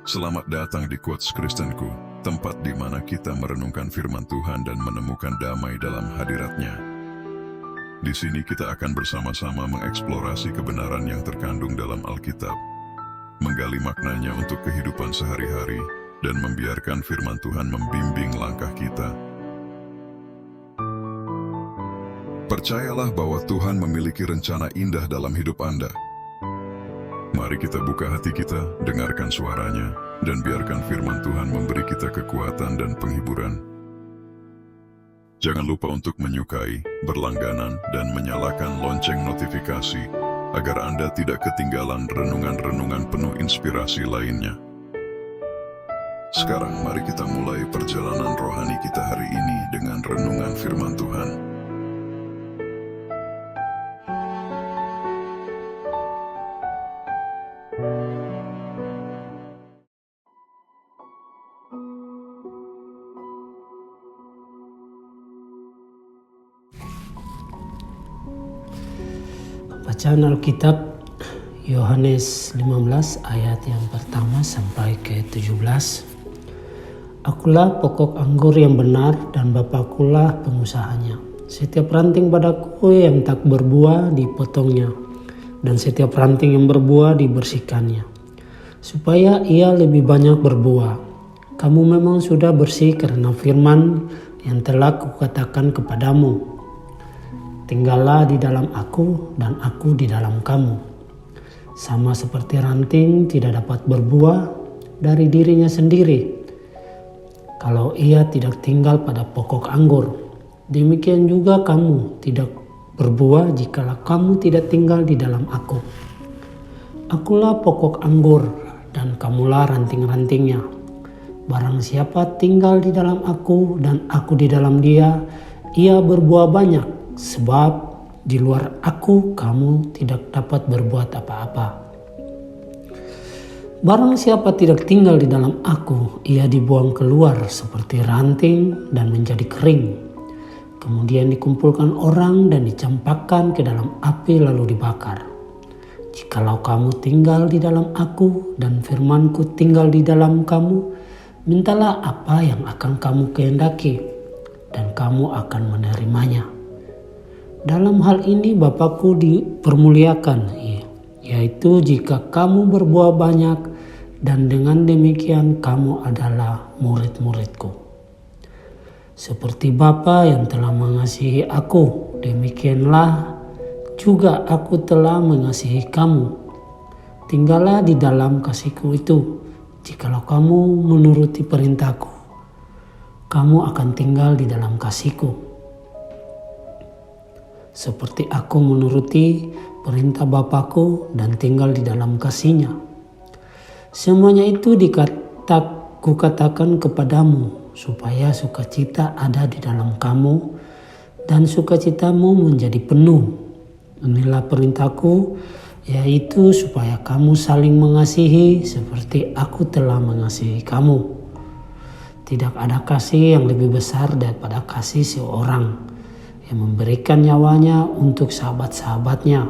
Selamat datang di Quotes Kristenku, tempat di mana kita merenungkan firman Tuhan dan menemukan damai dalam hadirat-Nya. Di sini kita akan bersama-sama mengeksplorasi kebenaran yang terkandung dalam Alkitab, menggali maknanya untuk kehidupan sehari-hari, dan membiarkan firman Tuhan membimbing langkah kita. Percayalah bahwa Tuhan memiliki rencana indah dalam hidup Anda. Mari kita buka hati kita, dengarkan suaranya, dan biarkan firman Tuhan memberi kita kekuatan dan penghiburan. Jangan lupa untuk menyukai, berlangganan, dan menyalakan lonceng notifikasi, agar Anda tidak ketinggalan renungan-renungan penuh inspirasi lainnya. Sekarang mari kita mulai perjalanan rohani kita hari ini dengan renungan firman Tuhan. Bacaan Alkitab Yohanes 15 ayat yang pertama sampai ke 17. Akulah pokok anggur yang benar dan Bapakulah pengusahanya. Setiap ranting padaku yang tak berbuah dipotongnya, dan setiap ranting yang berbuah dibersihkannya, supaya ia lebih banyak berbuah. Kamu memang sudah bersih karena firman yang telah kukatakan kepadamu. Tinggallah di dalam aku dan aku di dalam kamu. Sama seperti ranting tidak dapat berbuah dari dirinya sendiri kalau ia tidak tinggal pada pokok anggur. Demikian juga kamu tidak berbuah jikalau kamu tidak tinggal di dalam aku. Akulah pokok anggur dan kamulah ranting-rantingnya. Barang siapa tinggal di dalam aku dan aku di dalam dia, ia berbuah banyak. Sebab di luar aku kamu tidak dapat berbuat apa-apa. Barang siapa tidak tinggal di dalam aku, ia dibuang keluar seperti ranting dan menjadi kering. Kemudian dikumpulkan orang dan dicampakkan ke dalam api lalu dibakar. Jikalau kamu tinggal di dalam aku dan firmanku tinggal di dalam kamu, mintalah apa yang akan kamu kehendaki dan kamu akan menerimanya. Dalam hal ini Bapakku dipermuliakan, yaitu jika kamu berbuah banyak, dan dengan demikian kamu adalah murid-muridku. Seperti Bapa yang telah mengasihi aku, demikianlah juga aku telah mengasihi kamu. Tinggallah di dalam kasihku itu. Jikalau kamu menuruti perintahku, kamu akan tinggal di dalam kasihku. Seperti aku menuruti perintah Bapakku dan tinggal di dalam kasih-Nya. Semuanya itu kukatakan kepadamu, supaya sukacita ada di dalam kamu, dan sukacitamu menjadi penuh. Inilah perintahku, yaitu supaya kamu saling mengasihi seperti aku telah mengasihi kamu. Tidak ada kasih yang lebih besar daripada kasih seorang yang memberikan nyawanya untuk sahabat-sahabatnya.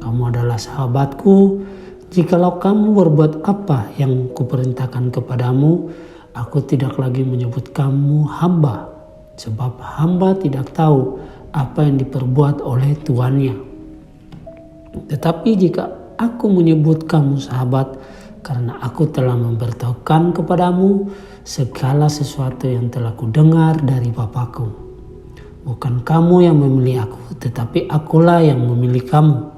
Kamu adalah sahabatku jikalau kamu berbuat apa yang kuperintahkan kepadamu. Aku tidak lagi menyebut kamu hamba, sebab hamba tidak tahu apa yang diperbuat oleh tuannya. Tetapi jika aku menyebut kamu sahabat, karena aku telah memberitahukan kepadamu segala sesuatu yang telah kudengar dari Bapakku. Bukan kamu yang memilih aku, tetapi akulah yang memilih kamu.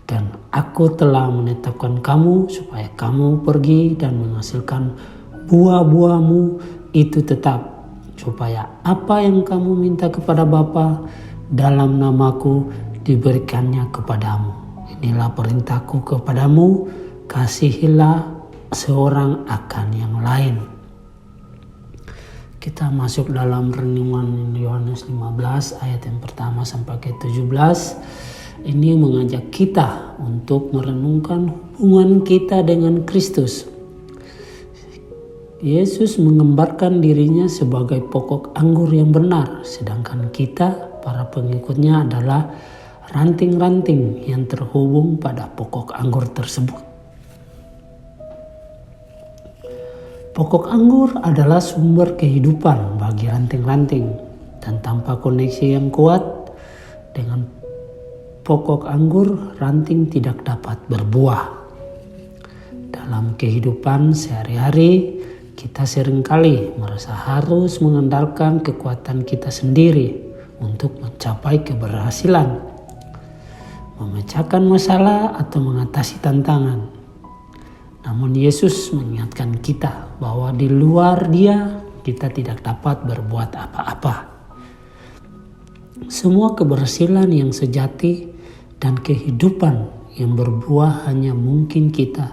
Dan aku telah menetapkan kamu supaya kamu pergi dan menghasilkan buah-buahmu itu tetap. Supaya apa yang kamu minta kepada Bapa dalam namaku diberikannya kepadamu. Inilah perintahku kepadamu, kasihilah seorang akan yang lain. Kita masuk dalam renungan Yohanes 15 ayat yang pertama sampai ke 17. Ini mengajak kita untuk merenungkan hubungan kita dengan Kristus. Yesus menggambarkan dirinya sebagai pokok anggur yang benar, sedangkan kita, para pengikutnya, adalah ranting-ranting yang terhubung pada pokok anggur tersebut. Pokok anggur adalah sumber kehidupan bagi ranting-ranting, dan tanpa koneksi yang kuat dengan pokok anggur, ranting tidak dapat berbuah. Dalam kehidupan sehari-hari, kita seringkali merasa harus mengandalkan kekuatan kita sendiri untuk mencapai keberhasilan, memecahkan masalah atau mengatasi tantangan. Namun Yesus mengingatkan kita bahwa di luar Dia kita tidak dapat berbuat apa-apa. Semua keberhasilan yang sejati dan kehidupan yang berbuah hanya mungkin kita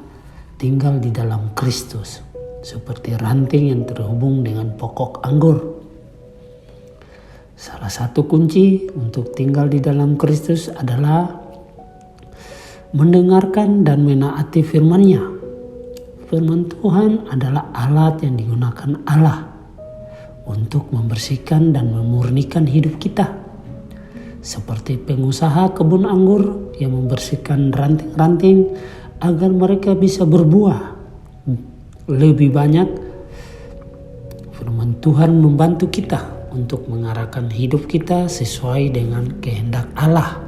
tinggal di dalam Kristus, seperti ranting yang terhubung dengan pokok anggur. Salah satu kunci untuk tinggal di dalam Kristus adalah mendengarkan dan menaati firman-Nya. Firman Tuhan adalah alat yang digunakan Allah untuk membersihkan dan memurnikan hidup kita. Seperti pengusaha kebun anggur yang membersihkan ranting-ranting agar mereka bisa berbuah lebih banyak. Firman Tuhan membantu kita untuk mengarahkan hidup kita sesuai dengan kehendak Allah.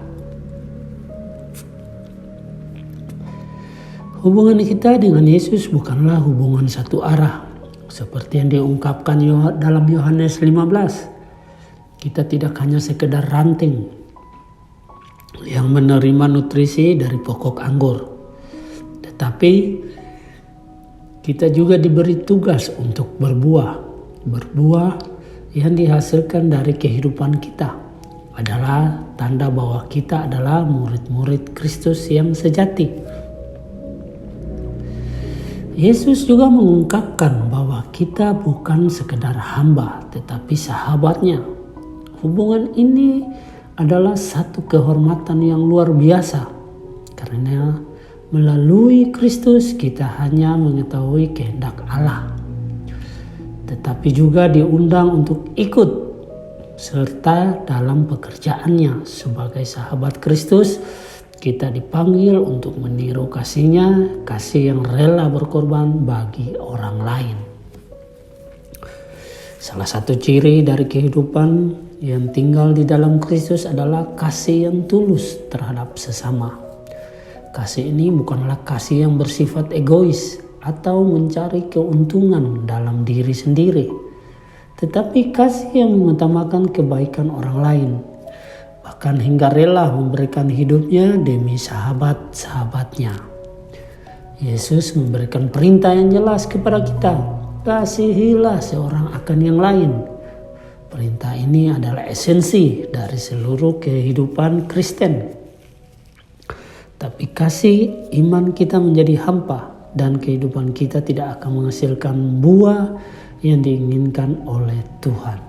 Hubungan kita dengan Yesus bukanlah hubungan satu arah, seperti yang diungkapkan dalam Yohanes 15. Kita tidak hanya sekedar ranting yang menerima nutrisi dari pokok anggur, tetapi kita juga diberi tugas untuk berbuah. Berbuah yang dihasilkan dari kehidupan kita adalah tanda bahwa kita adalah murid-murid Kristus yang sejati. Yesus juga mengungkapkan bahwa kita bukan sekedar hamba, tetapi sahabatnya. Hubungan ini adalah satu kehormatan yang luar biasa, karena melalui Kristus kita hanya mengetahui kehendak Allah, tetapi juga diundang untuk ikut serta dalam pekerjaannya. Sebagai sahabat Kristus, kita dipanggil untuk meniru kasih-Nya, kasih yang rela berkorban bagi orang lain. Salah satu ciri dari kehidupan yang tinggal di dalam Kristus adalah kasih yang tulus terhadap sesama. Kasih ini bukanlah kasih yang bersifat egois atau mencari keuntungan dalam diri sendiri, tetapi kasih yang mengutamakan kebaikan orang lain, bahkan hingga rela memberikan hidupnya demi sahabat-sahabatnya. Yesus memberikan perintah yang jelas kepada kita, kasihilah seorang akan yang lain. Perintah ini adalah esensi dari seluruh kehidupan Kristen. Tapi kasih iman kita menjadi hampa dan kehidupan kita tidak akan menghasilkan buah yang diinginkan oleh Tuhan.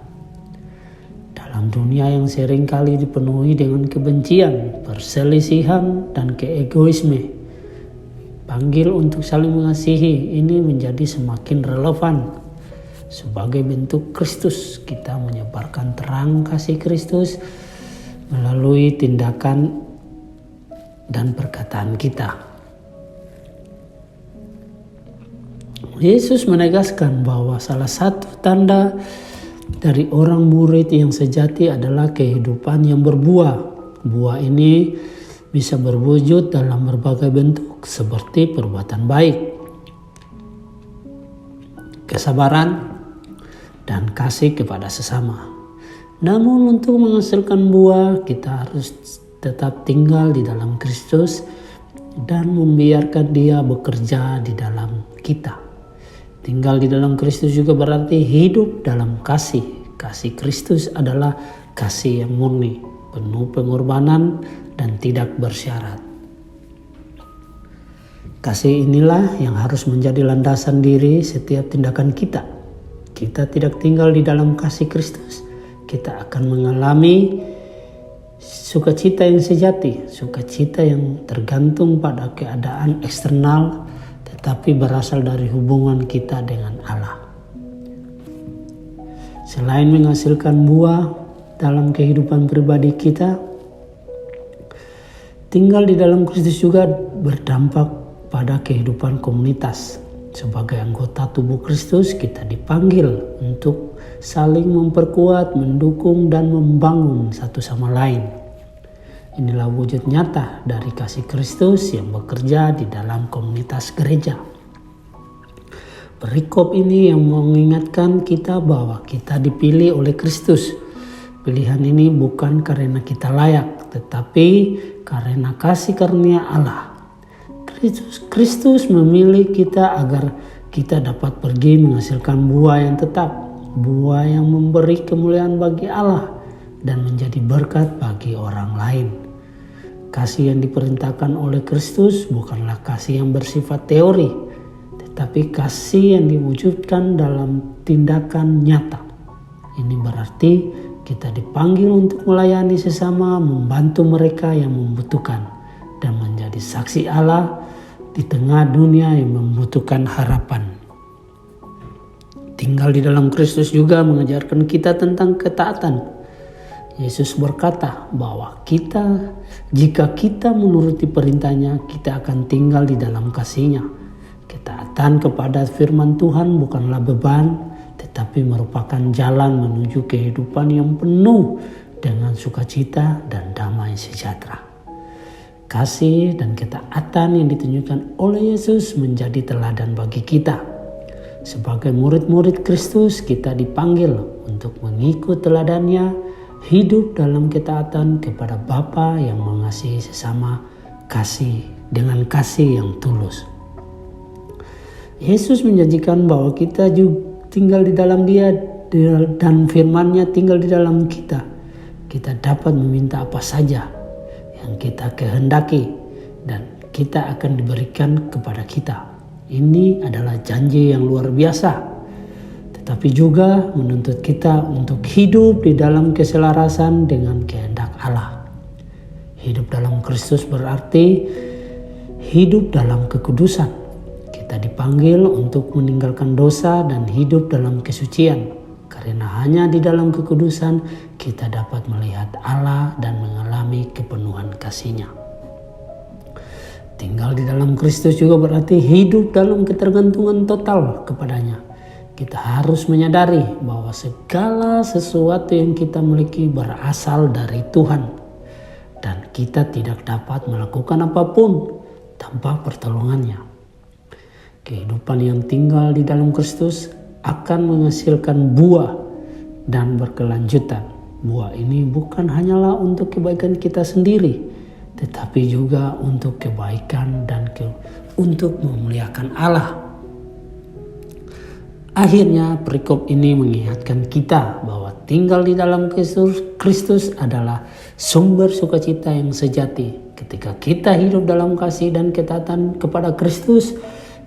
Dalam dunia yang seringkali dipenuhi dengan kebencian, perselisihan, dan keegoisme, panggil untuk saling mengasihi ini menjadi semakin relevan. Sebagai bentuk Kristus, kita menyebarkan terang kasih Kristus melalui tindakan dan perkataan kita. Yesus menegaskan bahwa salah satu tanda dari orang murid yang sejati adalah kehidupan yang berbuah. Buah ini bisa berwujud dalam berbagai bentuk, seperti perbuatan baik, kesabaran, dan kasih kepada sesama. Namun untuk menghasilkan buah, kita harus tetap tinggal di dalam Kristus dan membiarkan Dia bekerja di dalam kita. Tinggal di dalam Kristus juga berarti hidup dalam kasih. Kasih Kristus adalah kasih yang murni, penuh pengorbanan, dan tidak bersyarat. Kasih inilah yang harus menjadi landasan diri setiap tindakan kita. Kita tidak tinggal di dalam kasih Kristus, kita akan mengalami sukacita yang sejati, sukacita yang tergantung pada keadaan eksternal, tetapi berasal dari hubungan kita dengan Allah. Selain menghasilkan buah dalam kehidupan pribadi kita, tinggal di dalam Kristus juga berdampak pada kehidupan komunitas. Sebagai anggota tubuh Kristus, kita dipanggil untuk saling memperkuat, mendukung, dan membangun satu sama lain. Inilah wujud nyata dari kasih Kristus yang bekerja di dalam komunitas gereja. Perikop ini yang mengingatkan kita bahwa kita dipilih oleh Kristus. Pilihan ini bukan karena kita layak, tetapi karena kasih karunia Allah. Kristus memilih kita agar kita dapat pergi menghasilkan buah yang tetap, buah yang memberi kemuliaan bagi Allah dan menjadi berkat bagi orang lain. Kasih yang diperintahkan oleh Kristus bukanlah kasih yang bersifat teori, tetapi kasih yang diwujudkan dalam tindakan nyata. Ini berarti kita dipanggil untuk melayani sesama, membantu mereka yang membutuhkan, dan menjadi saksi Allah di tengah dunia yang membutuhkan harapan. Tinggal di dalam Kristus juga mengajarkan kita tentang ketaatan. Yesus berkata bahwa jika kita menuruti perintahnya, kita akan tinggal di dalam kasih-Nya. Ketaatan kepada firman Tuhan bukanlah beban, tetapi merupakan jalan menuju kehidupan yang penuh dengan sukacita dan damai sejahtera. Kasih dan ketaatan yang ditunjukkan oleh Yesus menjadi teladan bagi kita. Sebagai murid-murid Kristus, kita dipanggil untuk mengikut teladannya, hidup dalam ketaatan kepada Bapa yang mengasihi sesama, dengan kasih yang tulus. Yesus menjanjikan bahwa kita juga tinggal di dalam Dia dan firman-Nya tinggal di dalam kita. Kita dapat meminta apa saja yang kita kehendaki dan kita akan diberikan kepada kita. Ini adalah janji yang luar biasa, tetapi juga menuntut kita untuk hidup di dalam keselarasan dengan kehendak Allah. Hidup dalam Kristus berarti hidup dalam kekudusan. Kita dipanggil untuk meninggalkan dosa dan hidup dalam kesucian, karena hanya di dalam kekudusan kita dapat melihat Allah dan mengalami kepenuhan kasih-Nya. Tinggal di dalam Kristus juga berarti hidup dalam ketergantungan total kepadanya. Kita harus menyadari bahwa segala sesuatu yang kita miliki berasal dari Tuhan, dan kita tidak dapat melakukan apapun tanpa pertolongannya. Kehidupan yang tinggal di dalam Kristus akan menghasilkan buah dan berkelanjutan. Buah ini bukan hanyalah untuk kebaikan kita sendiri, tetapi juga untuk kebaikan dan untuk memuliakan Allah. Akhirnya perikop ini mengingatkan kita bahwa tinggal di dalam Kristus adalah sumber sukacita yang sejati. Ketika kita hidup dalam kasih dan ketaatan kepada Kristus,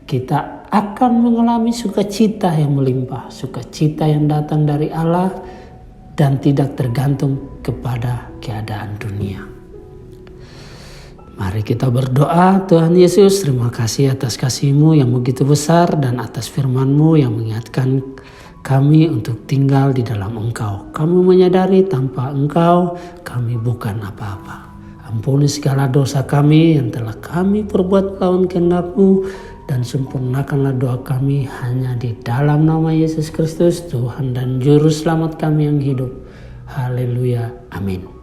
kita akan mengalami sukacita yang melimpah, sukacita yang datang dari Allah dan tidak tergantung kepada keadaan dunia. Mari kita berdoa. Tuhan Yesus, terima kasih atas kasih-Mu yang begitu besar dan atas firman-Mu yang mengingatkan kami untuk tinggal di dalam Engkau. Kami menyadari tanpa Engkau kami bukan apa-apa. Ampuni segala dosa kami yang telah kami perbuat melawan kehendak-Mu, dan sempurnakanlah doa kami hanya di dalam nama Yesus Kristus, Tuhan dan Juru Selamat kami yang hidup. Haleluya. Amin.